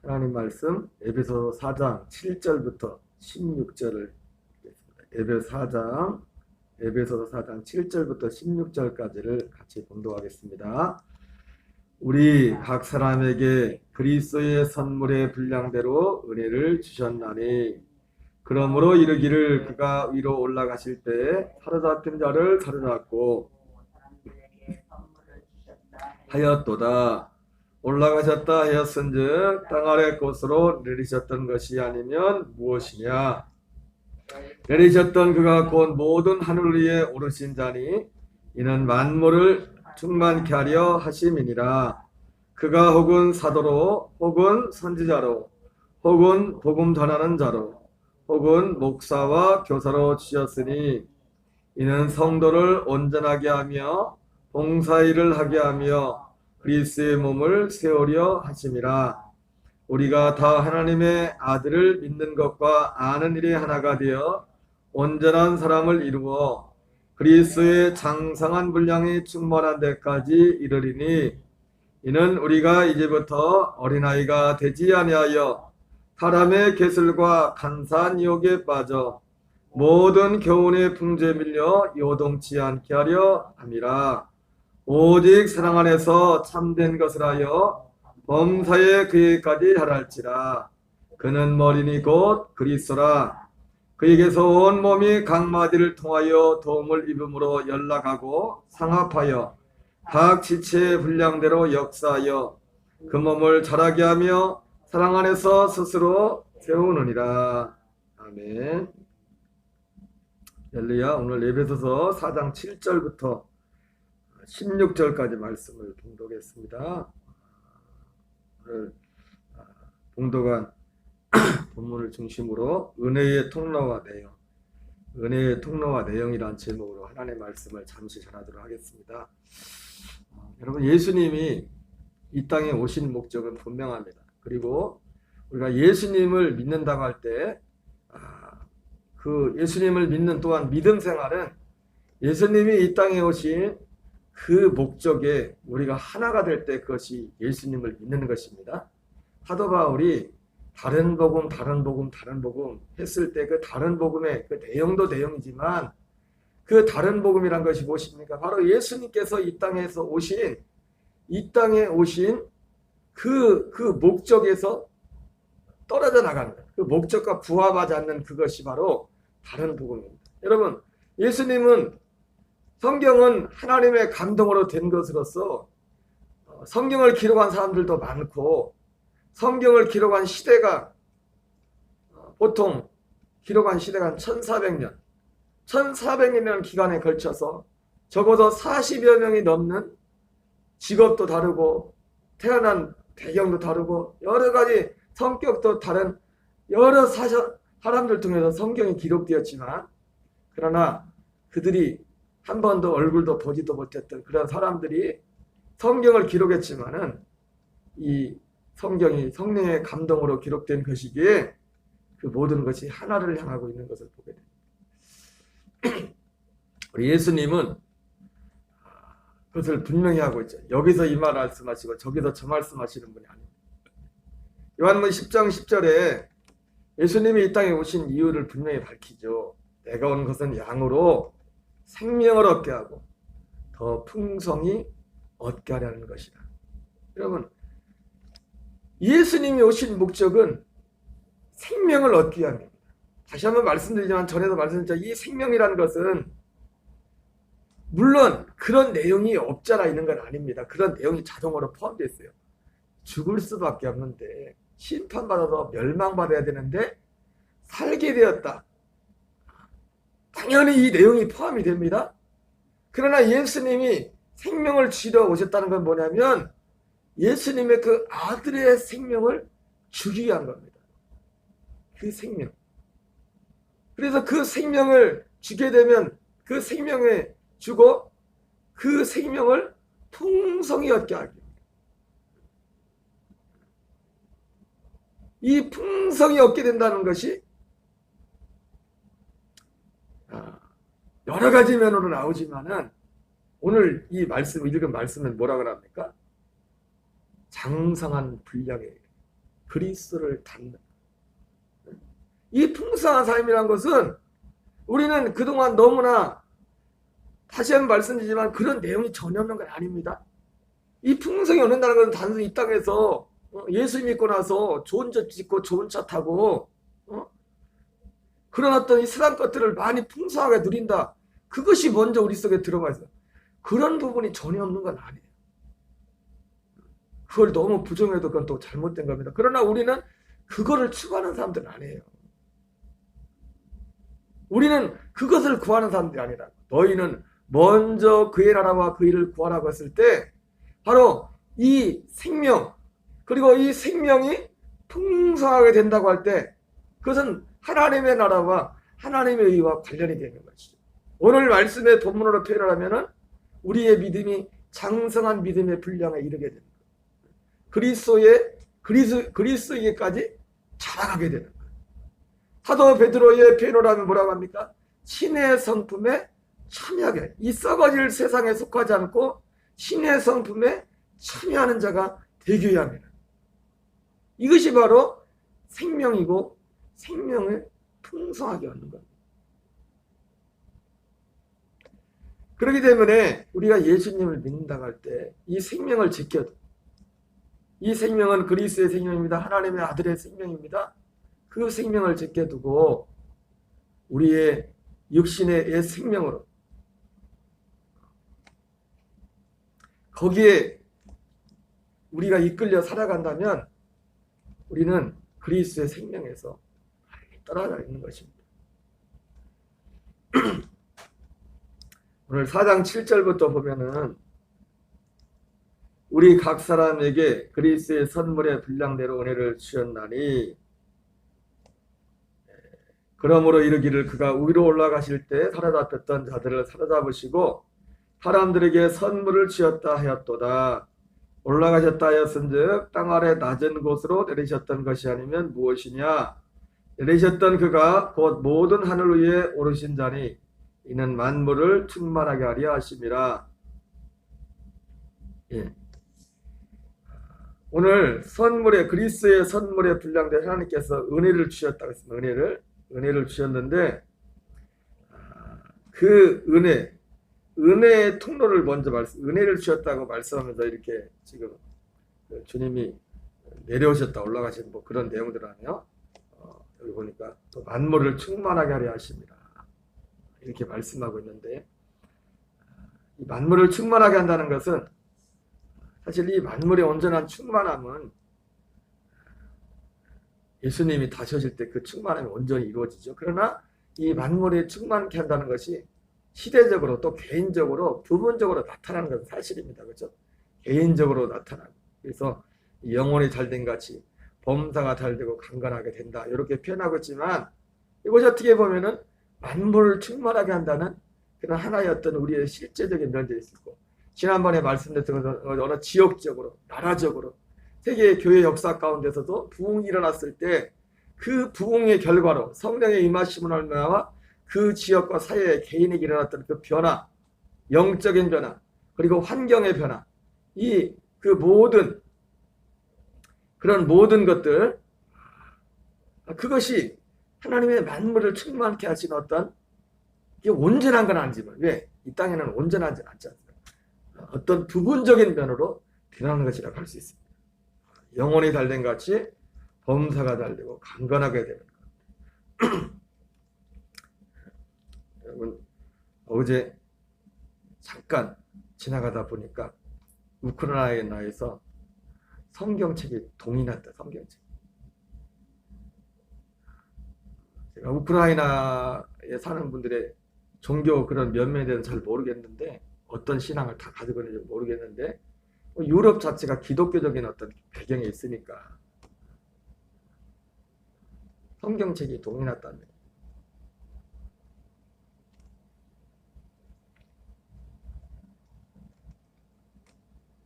하나님 말씀 에베소 4장 7절부터 16절을 에베소 4장 7절부터 16절까지를 같이 봉독하겠습니다. 우리 각 사람에게 그리스도의 선물의 분량대로 은혜를 주셨나니 그러므로 이르기를 그가 위로 올라가실 때 사로잡힌 자를 사로잡고 하였도다. 올라가셨다 하였은즉 땅 아래 곳으로 내리셨던 것이 아니면 무엇이냐? 내리셨던 그가 곧 모든 하늘 위에 오르신 자니 이는 만물을 충만케 하려 하심이니라. 그가 혹은 사도로 혹은 선지자로 혹은 복음 전하는 자로 혹은 목사와 교사로 주셨으니 이는 성도를 온전하게 하며 봉사일을 하게 하며 그리스도의 몸을 세우려 하심이라. 우리가 다 하나님의 아들을 믿는 것과 아는 일이 하나가 되어 온전한 사람을 이루어 그리스도의 장성한 분량이 충만한 데까지 이르리니 이는 우리가 이제부터 어린아이가 되지 아니하여 사람의 계술과 간사한 유혹에 빠져 모든 교훈의 풍조에 밀려 요동치 않게 하려 함이라. 오직 사랑 안에서 참된 것을 하여 범사에 그에까지 하랄지라. 그는 머리니 곧 그리스도라. 그에게서 온 몸이 각 마디를 통하여 도움을 입음으로 연락하고 상합하여 각 지체의 분량대로 역사하여 그 몸을 자라게 하며 사랑 안에서 스스로 세우느니라. 아멘. 할렐루야. 오늘 에베소서 4장 7절부터 16절까지 말씀을 봉독했습니다. 오늘 봉독한 본문을 중심으로 은혜의 통로와 내용이라는 제목으로 하나님의 말씀을 잠시 전하도록 하겠습니다. 여러분, 예수님이 이 땅에 오신 목적은 분명합니다. 그리고 우리가 예수님을 믿는다고 할 때 그 예수님을 믿는 또한 믿음 생활은 예수님이 이 땅에 오신 그 목적에 우리가 하나가 될 때 그것이 예수님을 믿는 것입니다. 사도 바울이 다른 복음 했을 때 그 다른 복음의 그 내용도 내용이지만 그 다른 복음이란 것이 무엇입니까? 바로 예수님께서 이 땅에 오신 그 목적에서 떨어져 나가는 것, 그 목적과 부합하지 않는 그것이 바로 다른 복음입니다. 여러분, 성경은 하나님의 감동으로 된 것으로서 성경을 기록한 사람들도 많고 성경을 기록한 시대가 보통 기록한 시대가 1400년 기간에 걸쳐서 적어도 40여 명이 넘는 직업도 다르고 태어난 배경도 다르고 여러 가지 성격도 다른 여러 사람들 통해서 성경이 기록되었지만 그러나 그들이 한 번도 얼굴도 보지도 못했던 그런 사람들이 성경을 기록했지만은 이 성경이 성령의 감동으로 기록된 것이기에 그 모든 것이 하나를 향하고 있는 것을 보게 됩니다. 우리 예수님은 그것을 분명히 하고 있죠. 여기서 이 말 말씀하시고 저기서 저 말씀하시는 분이 아닙니다. 요한복음 10장 10절에 예수님이 이 땅에 오신 이유를 분명히 밝히죠. 내가 온 것은 양으로 생명을 얻게 하고 더 풍성히 얻게 하려는 것이다. 여러분, 예수님이 오신 목적은 생명을 얻기 위함입니다. 다시 한번 말씀드리지만 전에도 말씀드렸죠. 이 생명이라는 것은 물론 그런 내용이 없잖아 있는 건 아닙니다. 그런 내용이 자동으로 포함되어 있어요. 죽을 수밖에 없는데 심판받아서 멸망받아야 되는데 살게 되었다. 당연히 이 내용이 포함이 됩니다. 그러나 예수님이 생명을 주러 오셨다는 건 뭐냐면 예수님의 그 아들의 생명을 주기 위한 겁니다. 그 생명. 그래서 그 생명을 주게 되면 그 생명을 주고 그 생명을 풍성히 얻게 하기. 이 풍성히 얻게 된다는 것이 여러 가지 면으로 나오지만은 오늘 이 말씀 읽은 말씀은 뭐라고 합니까? 장성한 분량에 그리스도를 닮는 이 풍성한 삶이란 것은 우리는 그동안 너무나 다시 한번 말씀드리지만 그런 내용이 전혀 없는 건 아닙니다. 이 풍성이 얻는다는 것은 단순히 이 땅에서 예수 믿고 나서 좋은 집 짓고 좋은 차 타고 그런 어떤 이 세상 것들을 많이 풍성하게 누린다. 그것이 먼저 우리 속에 들어가 있어요. 그런 부분이 전혀 없는 건 아니에요. 그걸 너무 부정해도 그건 또 잘못된 겁니다. 그러나 우리는 그거를 추구하는 사람들은 아니에요. 우리는 그것을 구하는 사람들이 아니라 너희는 먼저 그의 나라와 그 일을 구하라고 했을 때 바로 이 생명 그리고 이 생명이 풍성하게 된다고 할 때 그것은 하나님의 나라와 하나님의 의와 관련이 되는 것이죠. 오늘 말씀의 본문으로 표현을 하면은 우리의 믿음이 장성한 믿음의 분량에 이르게 됩니다. 그리스도에게까지 자라가게 되는 거예요. 사도 베드로의 표현을 하면 뭐라고 합니까? 신의 성품에 참여하게. 이 썩어질 세상에 속하지 않고 신의 성품에 참여하는 자가 되겨야 합니다. 이것이 바로 생명이고 생명을 풍성하게 얻는 겁니다. 그렇기 때문에 우리가 예수님을 믿는다고 할 때 이 생명을 지켜도 이 생명은 그리스도의 생명입니다. 하나님의 아들의 생명입니다. 그 생명을 지켜두고 우리의 육신의 생명으로 거기에 우리가 이끌려 살아간다면 우리는 그리스도의 생명에서 떨어져 있는 것입니다. 오늘 4장 7절부터 보면은 우리 각 사람에게 그리스도의 선물의 분량대로 은혜를 주셨나니 그러므로 이르기를 그가 위로 올라가실 때 사로잡혔던 자들을 사로잡으시고 사람들에게 선물을 주었다 하였도다. 올라가셨다 하였은즉 땅 아래 낮은 곳으로 내리셨던 것이 아니면 무엇이냐? 내리셨던 그가 곧 모든 하늘 위에 오르신 자니 이는 만물을 충만하게 하려 하심이라. 예. 오늘 선물의 그리스도의 선물의 분량대로 하나님께서 은혜를 주셨다고 했습니다. 은혜를 주셨는데 그 은혜의 통로를 먼저 은혜를 주셨다고 말씀하면서 이렇게 지금 주님이 내려오셨다 올라가신 뭐 그런 내용들 아니에요. 여기 보니까 또 만물을 충만하게 하려 하십니다. 이렇게 말씀하고 있는데 이 만물을 충만하게 한다는 것은 사실 이 만물의 온전한 충만함은 예수님이 다시 오실 때 그 충만함이 온전히 이루어지죠. 그러나 이 만물이 충만케 한다는 것이 시대적으로 또 개인적으로 부분적으로 나타나는 것은 사실입니다. 그렇죠? 개인적으로 나타나고 그래서 영혼이 잘된 같이 범사가 잘되고 강건하게 된다 이렇게 표현하고 있지만 이것이 어떻게 보면은 만물을 충만하게 한다는 그런 하나의 어떤 우리의 실제적인 면들이 있고 지난번에 말씀드렸던 것은 어느 지역적으로 나라적으로 세계 교회 역사 가운데서도 부흥이 일어났을 때 그 부흥의 결과로 성령의 임하심을 말미암아 그 지역과 사회에 개인에게 일어났던 그 변화, 영적인 변화, 그리고 환경의 변화, 그 모든 그런 모든 것들 그것이 하나님의 만물을 충만케 하신 어떤 이게 온전한 건 아니지만 왜? 이 땅에는 온전하지 않지 않습니까? 어떤 부분적인 면으로 드러나는 것이라고 할 수 있습니다. 영혼이 달된 같이 범사가 달되고 강건하게 되는 것. 여러분 어제 잠깐 지나가다 보니까 우크라이나에서 성경책이 동이 났다. 성경책. 제가 우크라이나에 사는 분들의 종교 그런 면면에 대해서는 잘 모르겠는데 어떤 신앙을 다 가지고 있는지 모르겠는데 유럽 자체가 기독교적인 어떤 배경이 있으니까 성경책이 동이 났다는 거예요.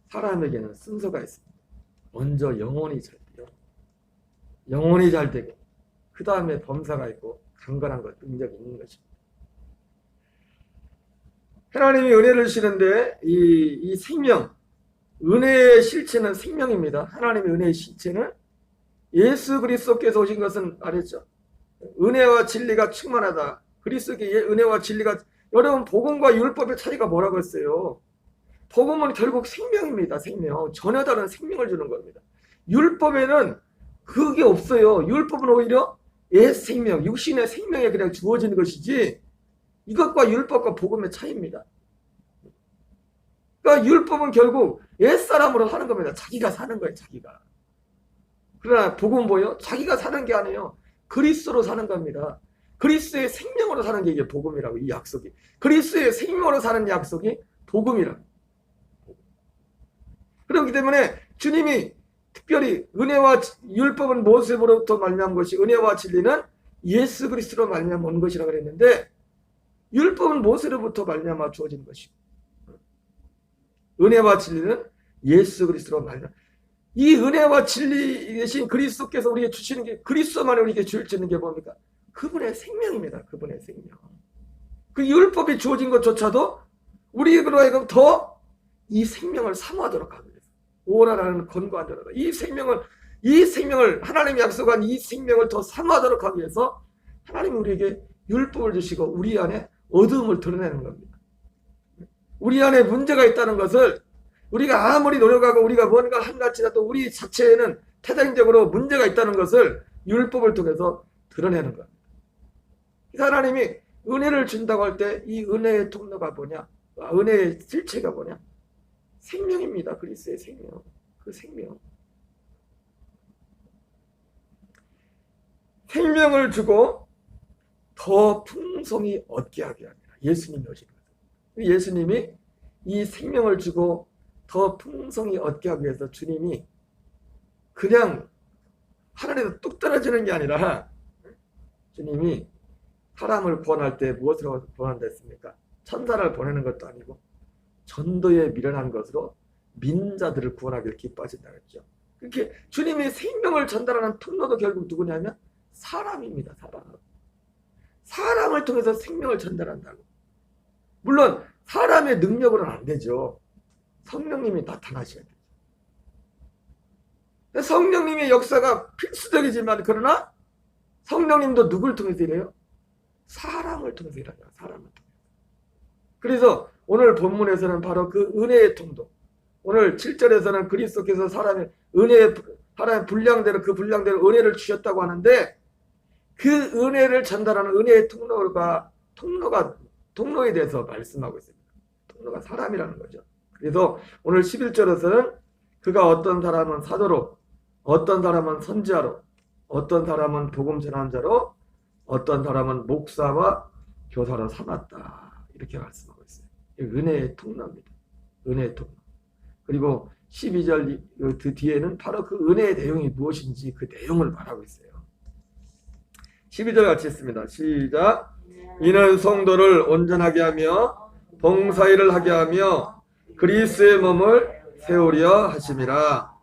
사람에게는 순서가 있습니다. 먼저 영혼이 잘 돼요. 영혼이 잘 되고 그 다음에 범사가 있고 강건한 것, 능력이 있는 것입니다. 하나님이 은혜를 주시는데 이 생명, 은혜의 실체는 생명입니다. 하나님의 은혜의 실체는 예수 그리스도께서 오신 것은 말했죠. 은혜와 진리가 충만하다. 그리스도의 은혜와 진리가, 여러분 복음과 율법의 차이가 뭐라고 했어요? 복음은 결국 생명입니다. 생명. 전혀 다른 생명을 주는 겁니다. 율법에는 그게 없어요. 율법은 오히려 옛 생명, 육신의 생명에 그냥 주어지는 것이지, 이것과 율법과 복음의 차이입니다. 그러니까 율법은 결국 옛사람으로 사는 겁니다. 자기가 사는 거예요. 자기가. 그러나 복음은 뭐예요? 자기가 사는 게 아니에요. 그리스도로 사는 겁니다. 그리스도의 생명으로 사는 게 이게 복음이라고, 이 약속이. 그리스도의 생명으로 사는 약속이 복음이라고. 그렇기 때문에 주님이 특별히 은혜와 율법은 모세로부터 말미암은 것이, 은혜와 진리는 예수 그리스도로 말미암아 온 것이라고 그랬는데, 율법은 모세로부터 말미암아 주어진 것이고, 은혜와 진리는 예수 그리스도로 말미암아. 이 은혜와 진리 대신 그리스도께서 우리에게 주시는 게, 그리스도만이 우리에게 주시는 게 뭡니까? 그분의 생명입니다. 그분의 생명. 그 율법이 주어진 것조차도 우리로 하여금 더 이 생명을 사모하도록 하기 위해서, 오라라는 권고한 대로 이 생명을 하나님이 약속한 이 생명을 더 사모하도록 하기 위해서 하나님이 우리에게 율법을 주시고 우리 안에 어두움을 드러내는 겁니다. 우리 안에 문제가 있다는 것을, 우리가 아무리 노력하고 우리가 뭔가 한날지라도 우리 자체에는 태생적으로 문제가 있다는 것을 율법을 통해서 드러내는 겁니다. 하나님이 은혜를 준다고 할 때 이 은혜의 통로가 뭐냐? 은혜의 실체가 뭐냐? 생명입니다. 그리스도의 생명. 그 생명. 생명을 주고 더 풍성히 얻게 하게 합니다. 예수님이 오신 거예요. 예수님이 이 생명을 주고 더 풍성히 얻게 하기 위해서 주님이 그냥 하늘에서 뚝 떨어지는 게 아니라, 주님이 사람을 구원할 때 무엇으로 구원한다 했습니까? 천사를 보내는 것도 아니고 전도에 미련한 것으로 민자들을 구원하기를 기뻐하신다고 했죠. 그렇게 주님이 생명을 전달하는 통로도 결국 누구냐면 사람입니다. 사람을 통해서 생명을 전달한다고. 물론 사람의 능력으로는 안 되죠. 성령님이 나타나셔야 돼요. 성령님의 역사가 필수적이지만, 그러나 성령님도 누굴 통해서 일해요? 사람을 통해서 일하냐. 사람을 통해서. 그래서 오늘 본문에서는 바로 그 은혜의 통도, 오늘 7절에서는 그리스도께서 사람의 분량대로, 그 분량대로 은혜를 주셨다고 하는데, 그 은혜를 전달하는 은혜의 통로에 대해서 말씀하고 있습니다. 통로가 사람이라는 거죠. 그래서 오늘 11절에서는 그가 어떤 사람은 사도로, 어떤 사람은 선지자로, 어떤 사람은 복음 전한 자로, 어떤 사람은 목사와 교사로 삼았다. 이렇게 말씀하고 있어요. 은혜의 통로입니다. 은혜의 통로. 그리고 12절 그 뒤에는 바로 그 은혜의 내용이 무엇인지 그 내용을 말하고 있어요. 12절 같이 했습니다. 시작. 이는 성도를 온전하게 하며 봉사일을 하게 하며 그리스도의 몸을 세우려 하심이라.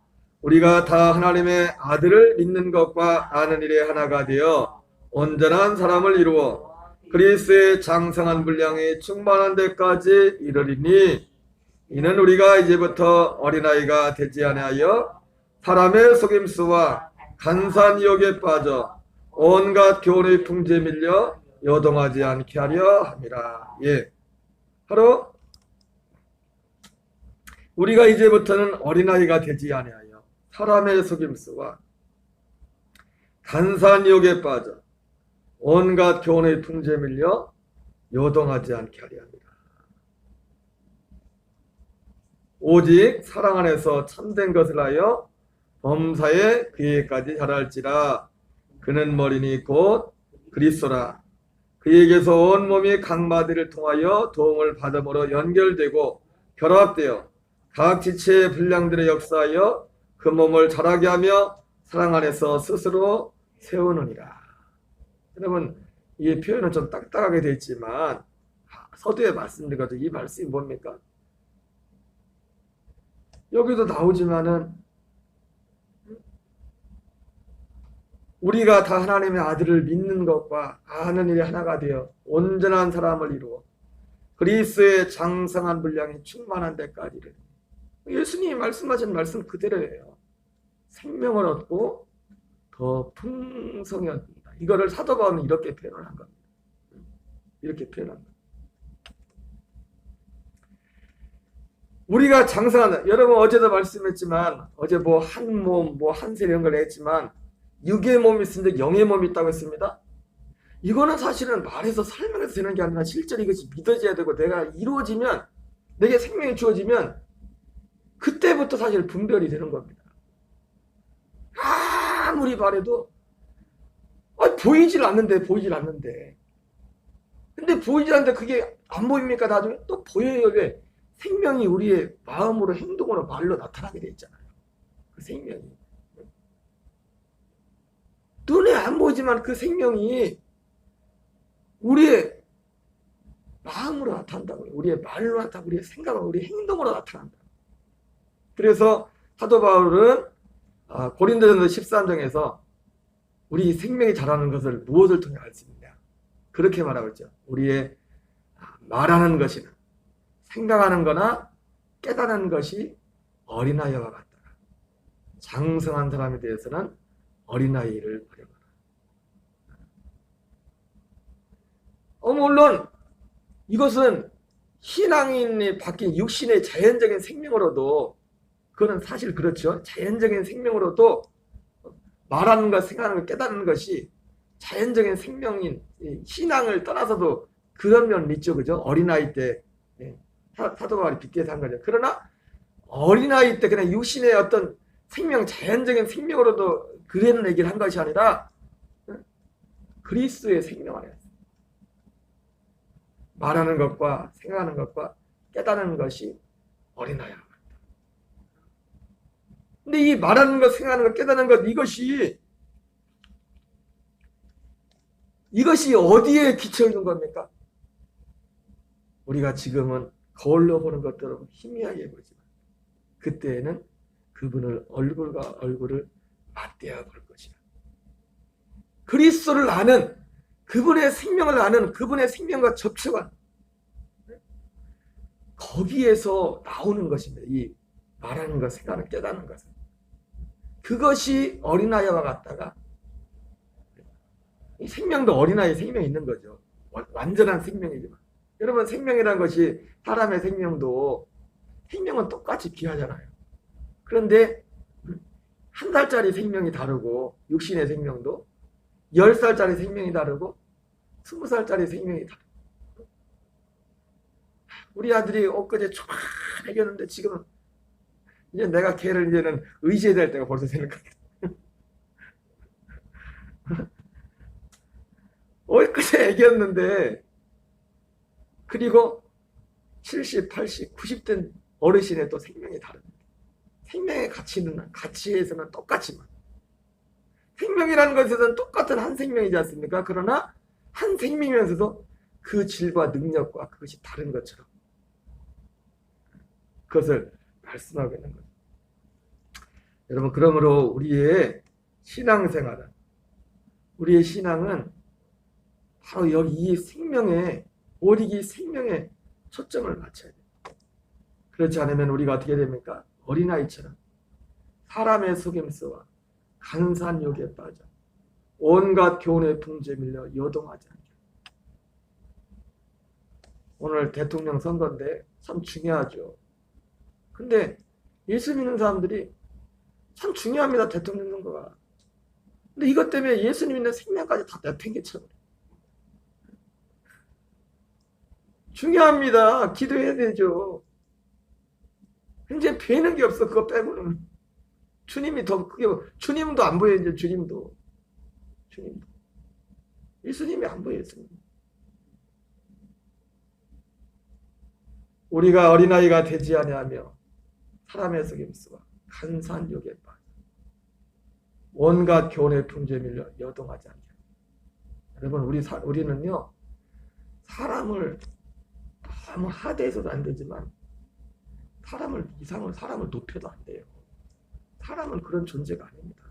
우리가 다 하나님의 아들을 믿는 것과 아는 일에 하나가 되어 온전한 사람을 이루어 그리스도의 장성한 분량이 충만한 데까지 이르리니, 이는 우리가 이제부터 어린아이가 되지 아니하여 사람의 속임수와 간사한 유혹에 빠져 온갖 교훈의 풍지에 밀려 요동하지 않게 하려 함이라. 예, 바로 우리가 이제부터는 어린아이가 되지 아니하여 사람의 속임수와 간사한 유혹에 빠져 온갖 교훈의 풍지에 밀려 요동하지 않게 하려 합니다. 오직 사랑 안에서 참된 것을 하여 범사에 그에까지 자랄지라. 그는 머리니 곧 그리스도라. 그에게서 온 몸이 각 마디를 통하여 도움을 받음으로 연결되고 결합되어 각 지체의 분량들을 역사하여 그 몸을 자라게 하며 사랑 안에서 스스로 세우느니라. 여러분, 이 표현은 좀 딱딱하게 되어 있지만 서두에 말씀드린 것도 이 말씀이 뭡니까? 여기도 나오지만은 우리가 다 하나님의 아들을 믿는 것과 아는 일이 하나가 되어 온전한 사람을 이루어 그리스도의 장성한 분량이 충만한 데까지를. 예수님이 말씀하신 말씀 그대로예요. 생명을 얻고 더 풍성히 얻는다. 이거를 사도 바울은 이렇게 표현을 한 겁니다. 이렇게 표현한 겁니다. 우리가 장성하는, 여러분 어제도 말씀했지만, 어제 뭐 한 몸, 뭐 한 세 이런 걸 했지만, 육의 몸이 있는데 영의 몸이 있다고 했습니다. 이거는 사실은 말해서 설명해서 되는 게 아니라 실제로 이것이 믿어져야 되고, 내가 이루어지면, 내게 생명이 주어지면 그때부터 사실 분별이 되는 겁니다. 아무리 말해도 보이질 않는데. 근데 보이질 않는데 그게 안 보입니까? 나중에 또 보여요. 왜? 생명이 우리의 마음으로, 행동으로, 말로 나타나게 돼 있잖아요. 그 생명이. 눈에 안 보이지만 그 생명이 우리의 마음으로 나타난다고요. 우리의 말로 나타나고, 우리의 생각으로, 우리의 행동으로 나타난다. 그래서 사도 바울은 고린도전서 13장에서 우리 생명이 자라는 것을 무엇을 통해 알 수 있느냐, 그렇게 말하고 있죠. 우리의 말하는 것이나 생각하는 거나 깨달은 것이 어린아이와 같다. 장성한 사람에 대해서는 어린아이를 버려라. 물론 이것은 신앙인이 바뀐 육신의 자연적인 생명으로도, 그거는 사실 그렇죠. 자연적인 생명으로도 말하는 것, 생각하는 것, 깨닫는 것이 자연적인 생명인 신앙을 떠나서도 그런 면은 있죠. 그죠? 어린아이 때 사도 바울이 빗대서 한 거죠. 그러나 어린아이 때 그냥 육신의 어떤 생명, 자연적인 생명으로도 그런 얘기를 한 것이 아니라 그리스도의 생명 안에 말하는 것과 생각하는 것과 깨닫는 것이 어린아이와 같다. 근데 이 말하는 것, 생각하는 것, 깨닫는 것, 이것이 어디에 기쳐 있는 겁니까? 우리가 지금은 거울로 보는 것처럼 희미하게 보지만 그때에는 그분을 얼굴과 얼굴을 맞대어 볼 것이다. 그리스도를 아는, 그분의 생명을 아는, 그분의 생명과 접촉한, 거기에서 나오는 것입니다. 이 말하는 것, 생각하는, 깨닫는 것은. 그것이 어린아이와 같다가, 이 생명도 어린아이 생명이 있는 거죠. 완전한 생명이지만. 여러분, 생명이라는 것이, 사람의 생명도, 생명은 똑같이 귀하잖아요. 그런데 1살짜리 생명이 다르고, 육신의 생명도 10살짜리 생명이 다르고 20살짜리 생명이 다르고. 우리 아들이 엊그제 초만해졌는데 지금은 이제 내가 걔를 이제는 의지해야 될 때가 벌써 되는 것 같아요. 엊그제 애기였는데, 그리고 70, 80, 90된 어르신의 또 생명이 다릅니다. 생명의 가치에서는 똑같지만, 생명이라는 것에서는 똑같은 한 생명이지 않습니까? 그러나 한 생명이면서도 그 질과 능력과 그것이 다른 것처럼 그것을 말씀하고 있는 거죠. 여러분, 그러므로 우리의 신앙생활은, 우리의 신앙은 바로 여기 이 생명에, 오직 이 생명에 초점을 맞춰야 돼요. 그렇지 않으면 우리가 어떻게 됩니까? 어린아이처럼 사람의 속임수와 간사한 욕에 빠져 온갖 교훈의 풍조에 밀려 요동하지 않게. 오늘 대통령 선거인데 참 중요하죠. 근데 예수 믿는 사람들이 참 중요합니다. 대통령 선거가. 근데 이것 때문에 예수님 있는 생명까지 다 내팽개쳐버려요. 중요합니다. 기도해야 되죠. 이제 배는 게 없어. 그거 빼고는. 주님이 더 크게, 주님도 안 보여요. 이제 주님도. 예수님이 안 보여요. 예수님. 우리가 어린아이가 되지 아니하며 사람의 속임수와 간사한 욕에 빠져 온갖 교훈의 풍조에 밀려 여동하지 않게. 여러분, 우리는요, 사람을 너무 하대해서도 안 되지만 사람을 높여도 안 돼요. 사람은 그런 존재가 아닙니다.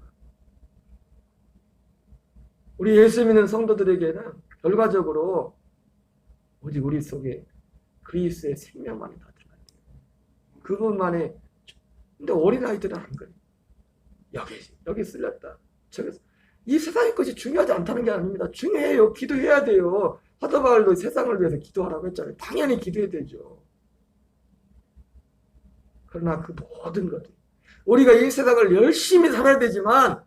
우리 예수 믿는 성도들에게는 결과적으로 오직 우리 속에 그리스도의 생명만이 나타나요. 그분만의. 근데 어린아이들은 안 그래요. 여기 쓸렸다. 저기 이 세상의 것이 중요하지 않다는 게 아닙니다. 중요해요. 기도해야 돼요. 사도 바울도 세상을 위해서 기도하라고 했잖아요. 당연히 기도해야 되죠. 그러나 그 모든 것들, 우리가 이 세상을 열심히 살아야 되지만,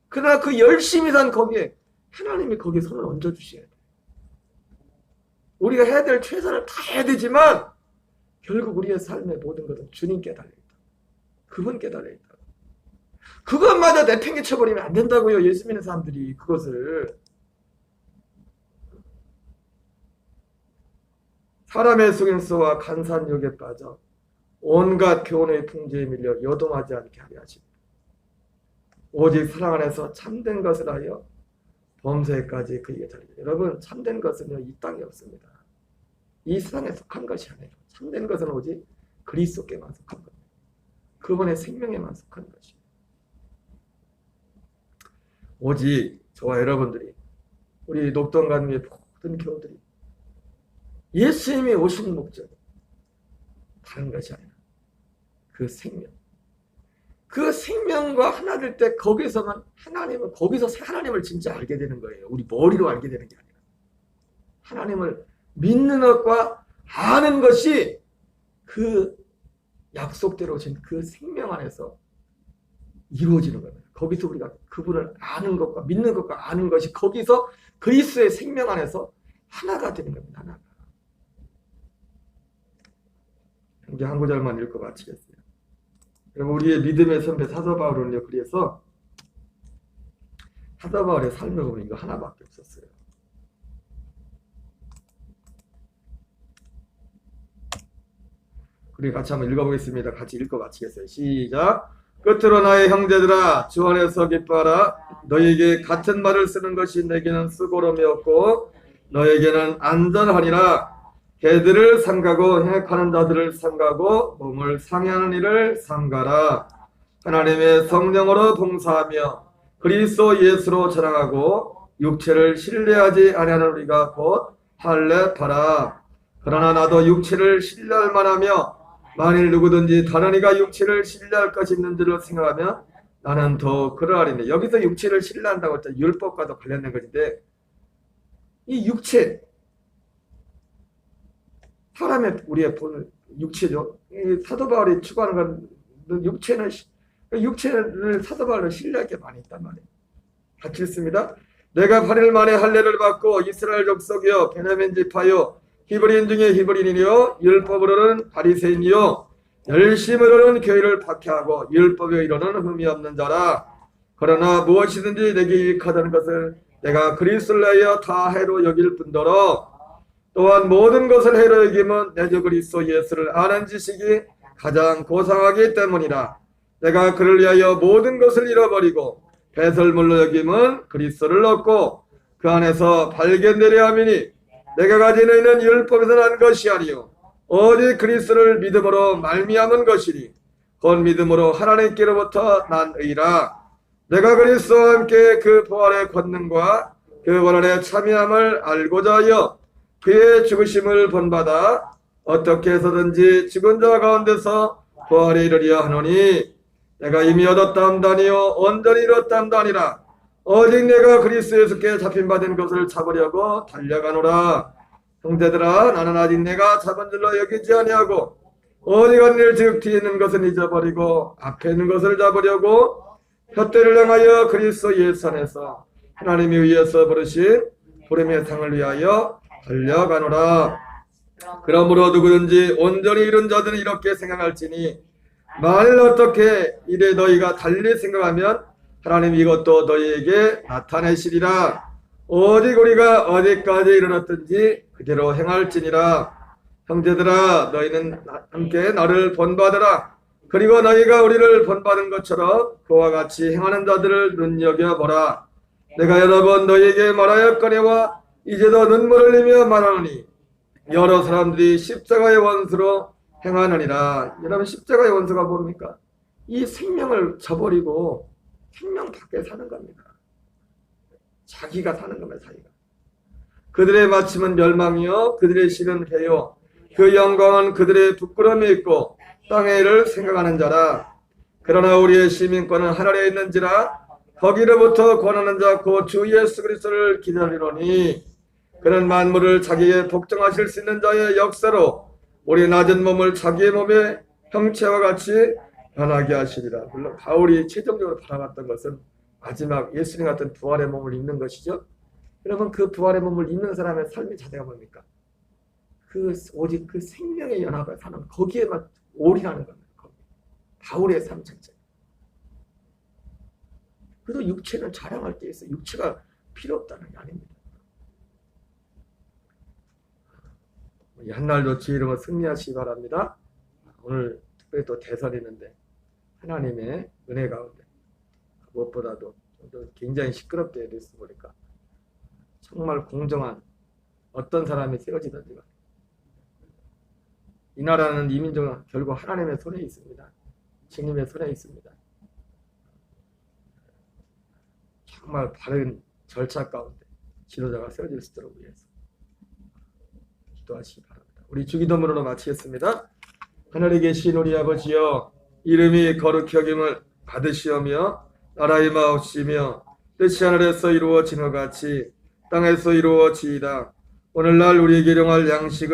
그러나 그 열심히 산 거기에 하나님이 거기에 손을 얹어주셔야 돼요. 우리가 해야 될 최선을 다 해야 되지만 결국 우리의 삶의 모든 것은 주님께 달려있다. 그분께 달려있다. 그것마저 내팽개쳐버리면 안 된다고요. 예수 믿는 사람들이 그것을. 사람의 속임수와 간산욕에 빠져 온갖 교훈의 풍조에 밀려 요동하지 않게 하려 하십니다. 오직 사랑 안에서 참된 것을 하여 범사에까지 그에게 자리다. 여러분, 참된 것은요, 이 땅에 없습니다. 이 세상에 속한 것이 아니에요. 참된 것은 오직 그리스도께만 속한 겁니다. 그분의 생명에만 속한 것이에요. 오직 저와 여러분들이, 우리 녹동관의 모든 교우들이 예수님이 오신 목적, 다른 것이 아니라 그 생명, 그 생명과 하나 될 때 거기서만 거기서 하나님을 진짜 알게 되는 거예요. 우리 머리로 알게 되는 게 아니라 하나님을 믿는 것과 아는 것이 그 약속대로 오신 그 생명 안에서 이루어지는 겁니다. 거기서 우리가 그분을 아는 것과 믿는 것과 아는 것이 거기서 그리스도의 생명 안에서 하나가 되는 겁니다. 하나가. 이제 한 구절만 읽고 마치겠어요. 여러분, 우리의 믿음의 선배 사도 바울은요, 그래서 사도 바울의 삶을 보면 이거 하나밖에 없었어요. 우리 같이 한번 읽어보겠습니다. 같이 읽고 마치겠어요. 시작. 끝으로 나의 형제들아, 주 안에서 기뻐하라. 너에게 같은 말을 쓰는 것이 내게는 수고로움이 없고 너에게는 안전하니라. 개들을 삼가고 행악하는 자들을 삼가고 몸을 상해하는 일을 삼가라. 하나님의 성령으로 봉사하며 그리스도 예수로 자랑하고 육체를 신뢰하지 아니하는 우리가 곧 할례파라. 그러나 나도 육체를 신뢰할 만하며 만일 누구든지 다른 이가 육체를 신뢰할 것이 있는 줄을 생각하면 나는 더 그러하리니. 여기서 육체를 신뢰한다고 했죠. 율법과도 관련된 것인데, 이 육체, 사람의 우리의 본 육체죠. 이 사도 바울이 추구하는 건 육체를 사도 바울을 신뢰할 게 많이 있단 말이에요. 같이 읽습니다. 내가 8일 만에 할례를 받고 이스라엘 족속이요 베냐민 지파요 히브리인 중에 히브리인이요 율법으로는 바리새인이요 열심으로는 교회를 박해하고 율법에 이르는 흠이 없는 자라. 그러나 무엇이든지 내게 유익하다는 것을 내가 그리스도를 위하여 다 해로 여길 뿐더러 또한 모든 것을 해로 여김은 내주 그리스도 예수를 아는 지식이 가장 고상하기 때문이라. 내가 그를 위하여 모든 것을 잃어버리고 배설물로 여김은 그리스도를 얻고 그 안에서 발견되려 함이니 내가 가진 의는 율법에서 난 것이 아니요 오직 그리스도를 믿음으로 말미암은 것이니 곧 믿음으로 하나님께로부터 난 의라. 내가 그리스도와 함께 그 부활의 권능과 그 원한의 참여함을 알고자 하여 그의 죽으심을 본받아 어떻게 해서든지 죽은 자 가운데서 부활에 이르려 하노니 내가 이미 얻었다 함다니요 온전히 이뤘다 함도 아니라 오직 내가 그리스도 예수께 잡힌 바 된 것을 잡으려고 달려가노라. 형제들아, 나는 아직 내가 잡은 줄로 여기지 아니하고 어디 간 일 즉 뒤에 있는 것은 잊어버리고 앞에 있는 것을 잡으려고 푯대를 향하여 그리스도 예수 안에서 하나님이 위에서 부르신 부름의 상을 위하여 달려가노라. 그러므로 누구든지 온전히 이룬 자들은 이렇게 생각할지니 만일 어떻게 이래 너희가 달리 생각하면 하나님 이것도 너희에게 나타내시리라. 오직 우리가 어디까지 이르렀든지 그대로 행할지니라. 형제들아, 너희는 함께 나를 본받으라. 그리고 너희가 우리를 본받은 것처럼 그와 같이 행하는 자들을 눈여겨보라. 내가 여러 번 너희에게 말하였거니와 이제도 눈물을 흘리며 말하노니 여러 사람들이 십자가의 원수로 행하느니라. 여러분, 십자가의 원수가 뭡니까? 이 생명을 저버리고 생명 밖에 사는 겁니다. 자기가 사는 겁니다. 자기가. 그들의 마침은 멸망이요 그들의 실은 회요 그 영광은 그들의 부끄러움이 있고 땅의 일을 생각하는 자라. 그러나 우리의 시민권은 하늘에 있는지라 거기로부터 권하는 자 곧 주 예수 그리스도를 기다리노니 그는 만물을 자기에게 복종하실 수 있는 자의 역사로 우리 낮은 몸을 자기의 몸의 형체와 같이 변하게 하시리라. 물론 바울이 최종적으로 바라봤던 것은 마지막 예수님 같은 부활의 몸을 입는 것이죠. 여러분, 그 부활의 몸을 입는 사람의 삶의 자세가 뭡니까? 오직 그 생명의 연합을 사는 거기에만 올인하는 겁니다. 바울의 삶 자체. 그래도 육체는 자랑할 때 있어. 육체가 필요 없다는 게 아닙니다. 이 한날도 주의 이름으로 승리하시기 바랍니다. 오늘 특별히 또 대선이 있는데 하나님의 은혜 가운데 무엇보다도 굉장히 시끄럽게 됐어 보니까 정말 공정한 어떤 사람이 세워지든지가 이 나라는 이 민족은 결국 하나님의 손에 있습니다. 주님의 손에 있습니다. 정말 바른 절차 가운데 지도자가 세워질 수 있도록 위해서 기도하시기 바랍니다. 우리 주기도문으로 마치겠습니다. 하늘에 계신 우리 아버지여, 이름이 거룩히 여김을 받으시오며 나라의 마옵시며 뜻이 하늘에서 이루어진 것 같이 땅에서 이루어지이다. 오늘날 우리에게 일용할 양식을